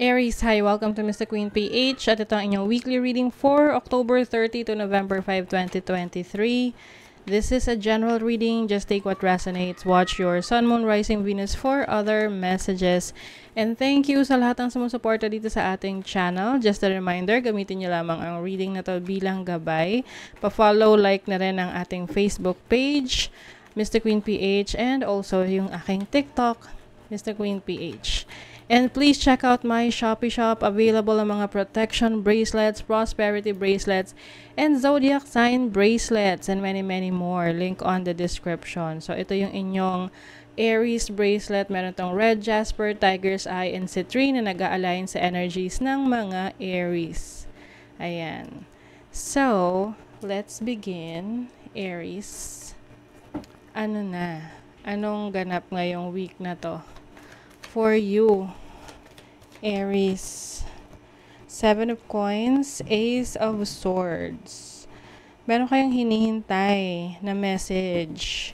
Aries, hi! Welcome to Mr. Queen PH at ito ang inyong weekly reading for October 30 to November 5, 2023. This is a general reading. Just take what resonates. Watch your Sun, Moon, Rising, Venus for other messages. And thank you sa lahat ng sumusuporta dito sa ating channel. Just a reminder, gamitin niyo lamang ang reading na to bilang gabay. Pa-follow, like na rin ang ating Facebook page, Mr. Queen PH, and also yung aking TikTok, Mr. Queen PH. And please check out my Shopee shop. Available ang mga protection bracelets, prosperity bracelets, and zodiac sign bracelets, and many more. Link on the description. So ito yung inyong Aries bracelet. Meron tong red jasper, tiger's eye, and citrine na nag-a-align sa energies ng mga Aries. Ayan. So, let's begin. Aries. Ano na? Anong ganap ngayong week na to? For you, Aries. 7 of Coins, Ace of Swords. Meron kayong hinihintay na message.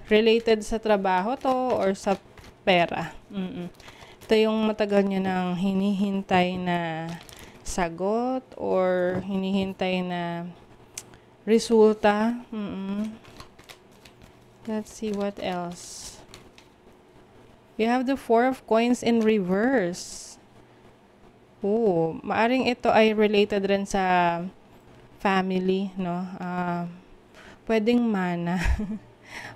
Related sa trabaho to or sa pera. Ito yung matagal nyo nang hinihintay na sagot or hinihintay na resulta. Let's see what else. You have the 4 of Coins in reverse. Maaring ito ay related rin sa family, no? Pwedeng mana.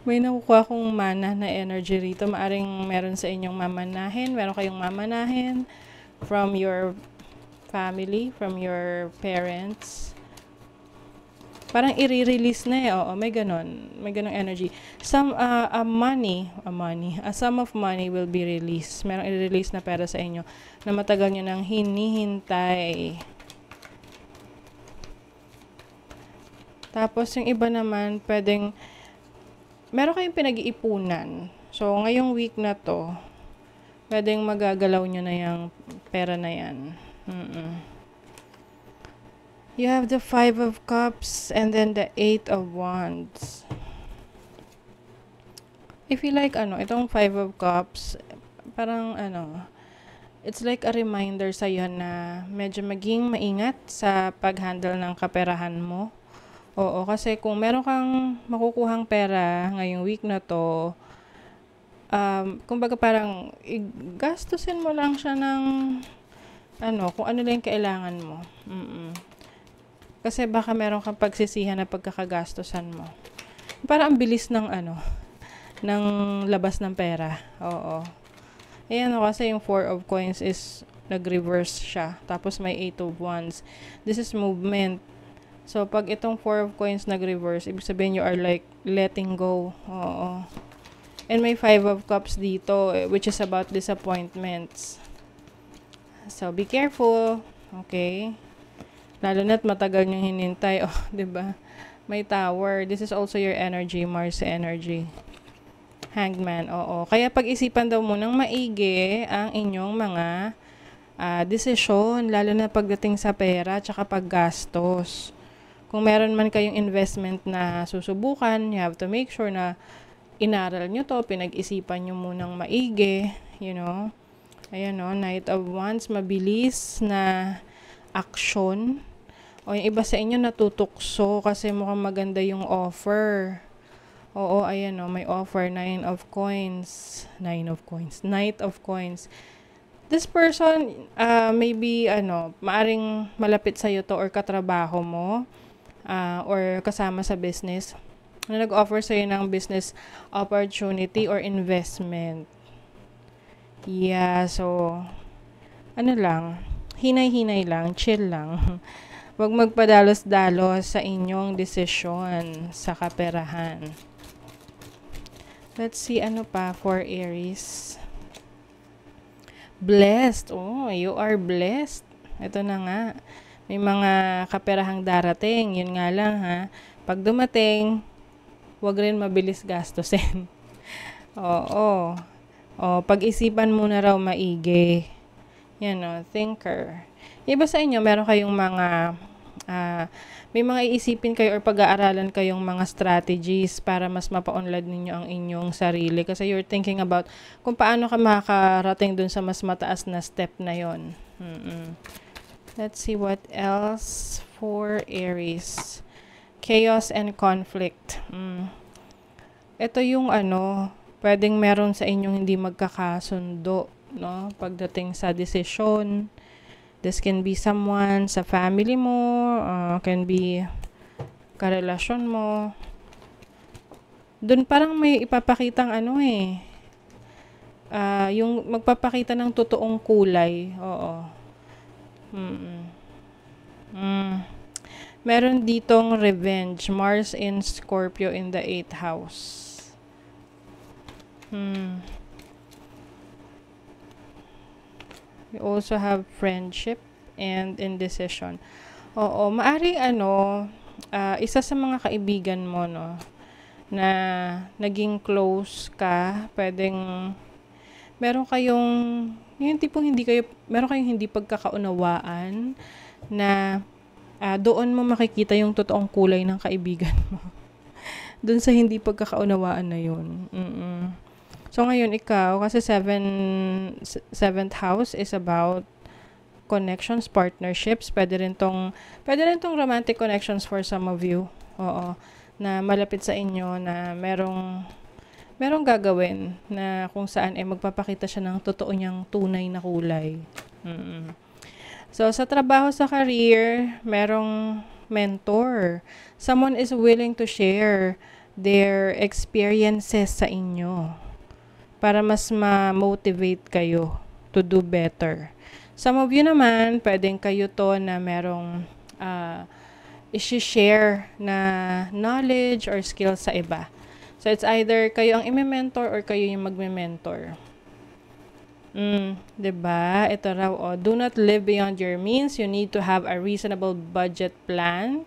May nakukuha kong mana na energy rito. Maaring meron sa inyong mamanahin. Meron kayong mamanahin from your family, from your parents. Parang i-release na eh. Oo, may ganon. May ganong energy. Some, a sum of money will be released. Merong i-release na pera sa inyo na matagal nyo nang hinihintay. Tapos, yung iba naman, pwedeng, meron kayong pinag-iipunan. So, ngayong week na to, pwedeng magagalaw nyo na yung pera na yan. You have the 5 of Cups and then the 8 of Wands. I feel like, itong 5 of Cups, parang, it's like a reminder sa'yo na medyo maging maingat sa pag-handle ng kaperahan mo. Oo, kasi kung meron kang makukuhang pera ngayong week na to, kumbaga parang, gastusin mo lang siya ng, kung ano lang kailangan mo. Kasi baka meron kang pagsisihan na pagkakagastosan mo. Para ang bilis ng ng labas ng pera. Oo. Ayan kasi yung 4 of Coins is nag-reverse siya. Tapos may 8 of Wands. This is movement. So, pag itong 4 of Coins nag-reverse, ibig sabihin you are like letting go. Oo. And may 5 of Cups dito, which is about disappointments. So, be careful. Okay? Lalo na't matagal niyong hinintay. Oh, 'di ba? May Tower. This is also your energy, Mars energy. Hangman. Oo. Kaya pag-isipan daw munang maigi ang inyong mga desisyon, lalo na pagdating sa pera tsaka paggastos. Kung meron man kayong investment na susubukan, you have to make sure na inaral nyo to, pinag-isipan nyo munang maigi, you know. Ayan o, Knight of Wands, mabilis na action. O yung iba sa inyo natutukso kasi mukhang maganda yung offer. Oo, ayan o, may offer. 9 of Coins. Knight of Coins. This person, maybe, maaring malapit sa'yo to or katrabaho mo, or kasama sa business, na nag-offer sa'yo ng business opportunity or investment. Yeah, so, hinay-hinay lang, chill lang. Huwag magpadalos-dalos sa inyong desisyon sa kaperahan. Let's see ano pa for Aries. Blessed. Oh, you are blessed. Ito na nga. May mga kaperahang darating. Yun nga lang ha. Pag dumating, huwag rin mabilis gastusin. Oo. Pag-isipan mo na raw maigi. Yan o, thinker. Iba sa inyo, meron kayong mga May mga iisipin kayo or pag-aaralan kayong mga strategies para mas mapaunlad ninyo ang inyong sarili. Kasi you're thinking about kung paano ka makakarating dun sa mas mataas na step na yon. Let's see what else for Aries. Chaos and conflict. Ito yung pwedeng meron sa inyong hindi magkakasundo, no? Pagdating sa desisyon. This can be someone sa family mo, can be karelasyon mo. Doon parang may ipapakitang yung magpapakita ng totoong kulay. Oo. Meron ditong revenge. Mars in Scorpio in the 8th house. You also have friendship and indecision. Oo, maaring isa sa mga kaibigan mo, no, na naging close ka, pwedeng meron kayong, yung tipong meron kayong hindi pagkakaunawaan na doon mo makikita yung totoong kulay ng kaibigan mo. Doon sa hindi pagkakaunawaan na yun. So, ngayon, ikaw, kasi 7th house is about connections, partnerships. Pwede rin tong romantic connections for some of you. Oo. Na malapit sa inyo na merong gagawin na kung saan magpapakita siya ng totoo niyang tunay na kulay. So, sa trabaho, sa career, merong mentor. Someone is willing to share their experiences sa inyo para mas ma-motivate kayo to do better. Some of you naman, pwedeng kayo to na merong i-share na knowledge or skills sa iba. So, it's either kayo ang ime-mentor or kayo yung magme-mentor. Diba? Ito raw, do not live beyond your means. You need to have a reasonable budget plan.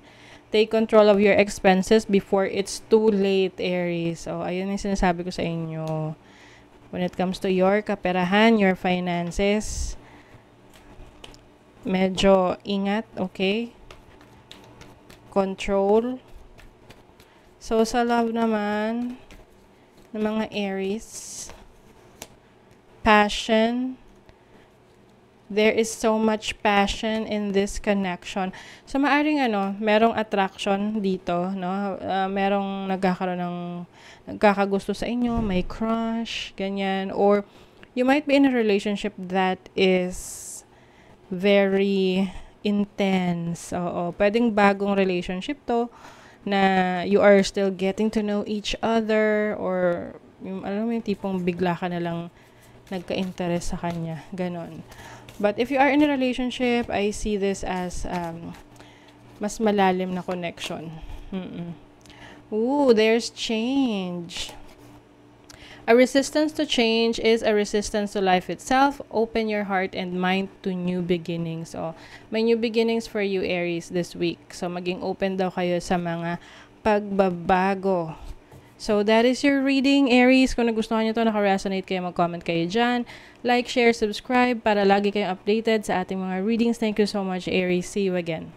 Take control of your expenses before it's too late, Aries. Ayun yung sinasabi ko sa inyo. When it comes to your kaperahan, your finances, medyo ingat, okay? Control. So, sa love naman, ng mga Aries, passion. There is so much passion in this connection. So, maaring merong attraction dito, no? Merong nagkakagusto sa inyo, may crush, ganyan. Or, you might be in a relationship that is very intense. Oo. Pwedeng bagong relationship to, na you are still getting to know each other, or, alam mo yung tipong bigla ka na lang nagka-interest sa kanya. Ganon. But if you are in a relationship, I see this as mas malalim na connection. Ooh, there's change. A resistance to change is a resistance to life itself. Open your heart and mind to new beginnings. So, may new beginnings for you, Aries, this week. So, maging open daw kayo sa mga pagbabago. So, that is your reading, Aries. Kung nagustuhan nyo ito, naka-resonate kayo, mag-comment kayo dyan. Like, share, subscribe para lagi kayong updated sa ating mga readings. Thank you so much, Aries. See you again.